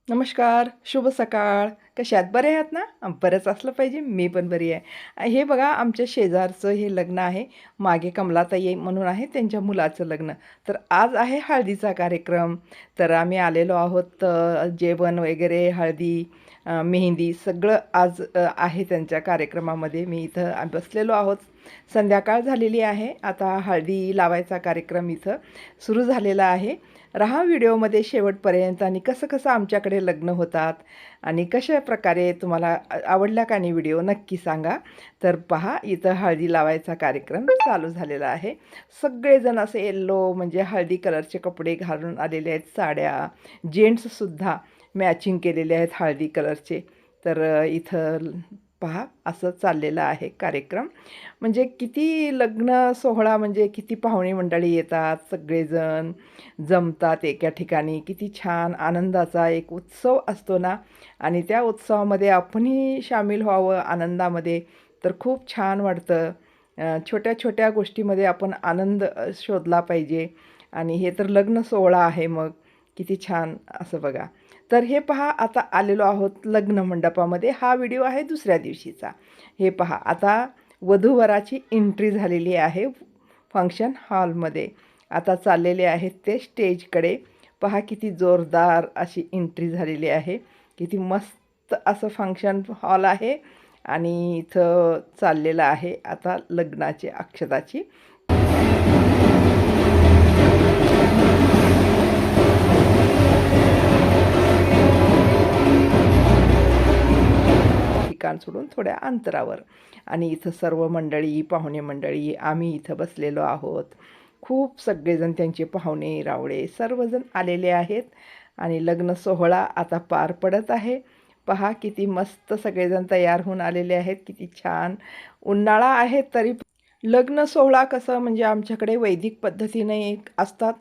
नमस्कार, शुभ सकाळ. कशा आहात? बरे आहात ना? बरंच असलं पाहिजे. मी पण बरी आहे. हे बघा आमच्या शेजारचं हे लग्न आहे. मागे कमलाताई म्हणून आहे, त्यांच्या मुलाचं लग्न. तर आज आहे हळदीचा कार्यक्रम. तर आम्ही आलेलो आहोत. जेवण वगैरे, हळदी, मेहंदी सगळं आज आहे त्यांच्या कार्यक्रमामध्ये. मी इथं बसलेलो आहोत. संध्याकाळ झालेली आहे. आता हळदी लावायचा कार्यक्रम इथं सुरू झालेला आहे. रहा व्हिडिओमध्ये शेवटपर्यंत आणि कसं आमच्याकडे लग्न होतात आणि कशा प्रकारे तुम्हाला आवडला का नाही व्हिडिओ नक्की सांगा. तर पहा इथं हळदी लावायचा कार्यक्रम चालू झालेला आहे. सगळेजण असे येल्लो म्हणजे हळदी कलरचे कपडे घालून आलेले आहेत. साड्या, जेंट्ससुद्धा मॅचिंग केलेले आहेत हळदी कलरचे. तर इथं पहा असं चाललेलं आहे कार्यक्रम. म्हणजे किती लग्न सोहळा म्हणजे किती पाहुणे मंडळी येतात, सगळेजण जमतात एका ठिकाणी. किती छान आनंदाचा एक उत्सव असतो ना आणि त्या उत्सवामध्ये आपणही सामील व्हावं आनंदामध्ये तर खूप छान वाटतं. छोट्या छोट्या गोष्टीमध्ये आपण आनंद शोधला पाहिजे आणि हे तर लग्न सोहळा आहे मग किती छान असं बघा. तर हे पहा आता आलेलो आहोत लग्न मंडपामध्ये. हा व्हिडिओ आहे दुसऱ्या दिवशीचा. हे पहा आता वधूवराची एंट्री झालेली आहे फंक्शन हॉलमध्ये. आता चाललेले आहेत ते स्टेजकडे. पहा किती जोरदार अशी एंट्री झालेली आहे. किती मस्त असं फंक्शन हॉल आहे आणि इथं चाललेलं आहे आता लग्नाची अक्षताची ठिकाण सोडून थोड्या अंतरावर. आणि इथं सर्व मंडळी, पाहुणे मंडळी, आम्ही इथं बसलेलो आहोत. खूप सगळेजण त्यांचे पाहुणे रावळे सर्वजण आलेले आहेत आणि लग्न सोहळा आता पार पडत आहे. पहा किती मस्त सगळेजण तयार होऊन आलेले आहेत. किती छान उन्हाळा आहे तरी लग्न सोहळा कसं म्हणजे आमच्याकडे वैदिक पद्धतीने एक असतात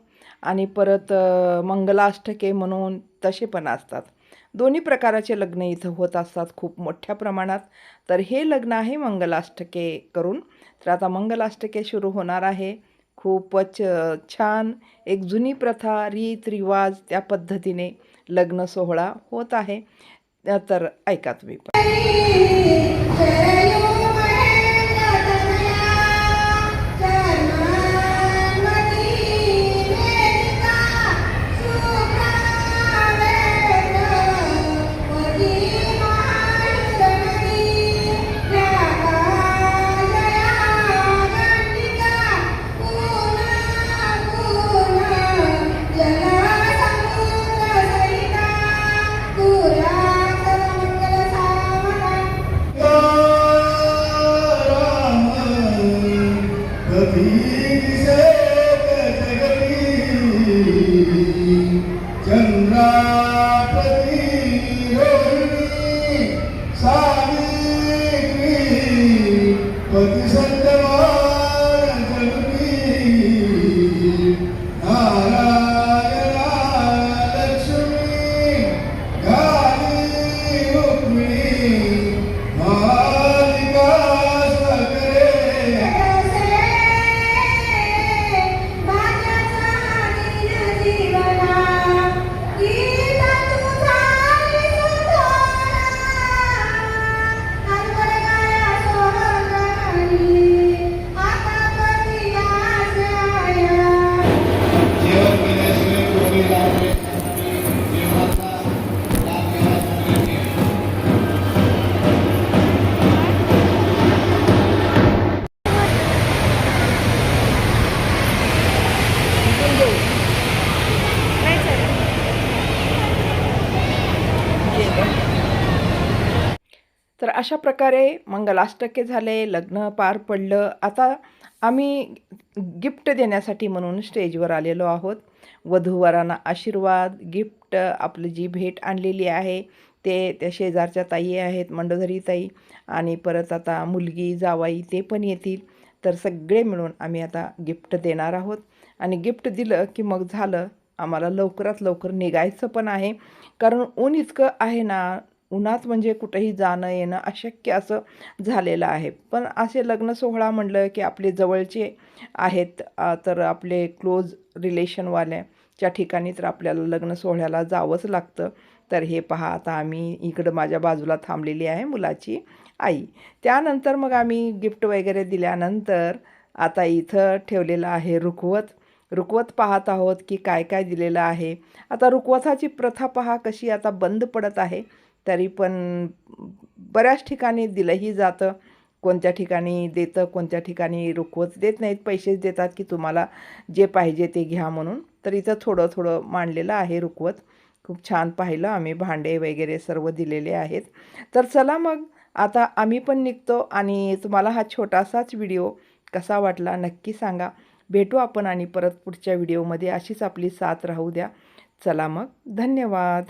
आणि परत मंगलाष्टके म्हणून तसे पण असतात. दोन्ही प्रकाराचे लग्न इथं होत असतात खूप मोठ्या प्रमाणात. तर हे लग्न आहे मंगलाष्टके करून. तर आता मंगलाष्टके सुरू होणार आहे. खूपच छान एक जुनी प्रथा, रीत रिवाज त्या पद्धतीने लग्न सोहळा होत आहे. तर ऐका तुम्ही पण. तर अशा प्रकारे मंगलाष्टके झाले, लग्न पार पडलं. आता आम्ही गिफ्ट देण्यासाठी म्हणून स्टेजवर आलेलो आहोत. वधूवरांना आशीर्वाद, गिफ्ट, आपली जी भेट आणलेली आहे ते त्या शेजारच्या ताई आहेत, मंडोदरी ताई आणि परत आता मुलगी, जावाई ते पण येतील. तर सगळे मिळून आम्ही आता गिफ्ट देणार आहोत आणि गिफ्ट दिलं की मग झालं. आम्हाला लवकरात लवकर निघायचं पण आहे कारण ऊन इतकं आहे ना, उन्हात म्हणजे कुठेही जाणं येणं अशक्य असं झालेलं आहे. पण असे लग्न सोहळा म्हणलं की आपले जवळचे आहेत तर आपले क्लोज रिलेशनवाले च्या ठिकाणी तर आपल्याला लग्न सोहळ्याला जावंच लागतं. तर हे पहा, आता आम्ही इकडं माझ्या बाजूला थांबलेली आहे मुलाची आई. त्यानंतर मग आम्ही गिफ्ट वगैरे दिल्यानंतर आता इथं ठेवलेलं आहे रुखवत. रुखवत पाहत आहोत की काय काय दिलेलं आहे. आता रुखवताची प्रथा पहा कशी आता बंद पडत आहे. तरी पण बऱ्याच ठिकाणी दिलंही जातं. कोणत्या ठिकाणी देतं, कोणत्या ठिकाणी रुखवत देत नाहीत, पैसेच देतात की तुम्हाला जे पाहिजे ते घ्या म्हणून. तर इथं थोडं थोडं मांडलेलं आहे रुखवत. खूप छान पाहिलं आम्ही, भांडे वगैरे सर्व दिलेले आहेत. तर चला मग आता आम्ही पण निघतो आणि तुम्हाला हा छोटासाच व्हिडिओ कसा वाटला नक्की सांगा. भेटू आपण आणि परत पुढच्या व्हिडिओमध्ये. अशीच आपली साथ राहू द्या. चला मग, धन्यवाद.